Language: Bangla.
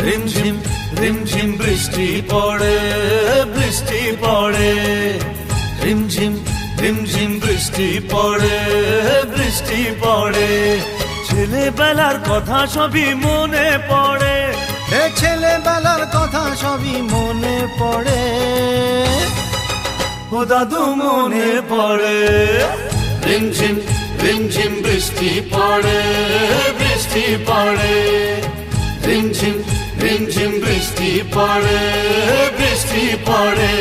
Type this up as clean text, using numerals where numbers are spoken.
রিমঝিম রিমঝিম বৃষ্টি পড়ে, বৃষ্টি পড়ে, রিমঝিম রিমঝিম বৃষ্টি পড়ে, বৃষ্টি পড়ে। ছেলেবেলার কথা সবই মনে পড়ে, ছেলেবেলার কথা সবই মনে পড়ে, ও দাদু মনে পড়ে। রিমঝিম রিমঝিম বৃষ্টি পড়ে, বৃষ্টি পড়ে, রিমঝিম রিমঝিম বৃষ্টি পড়ে, বৃষ্টি পড়ে।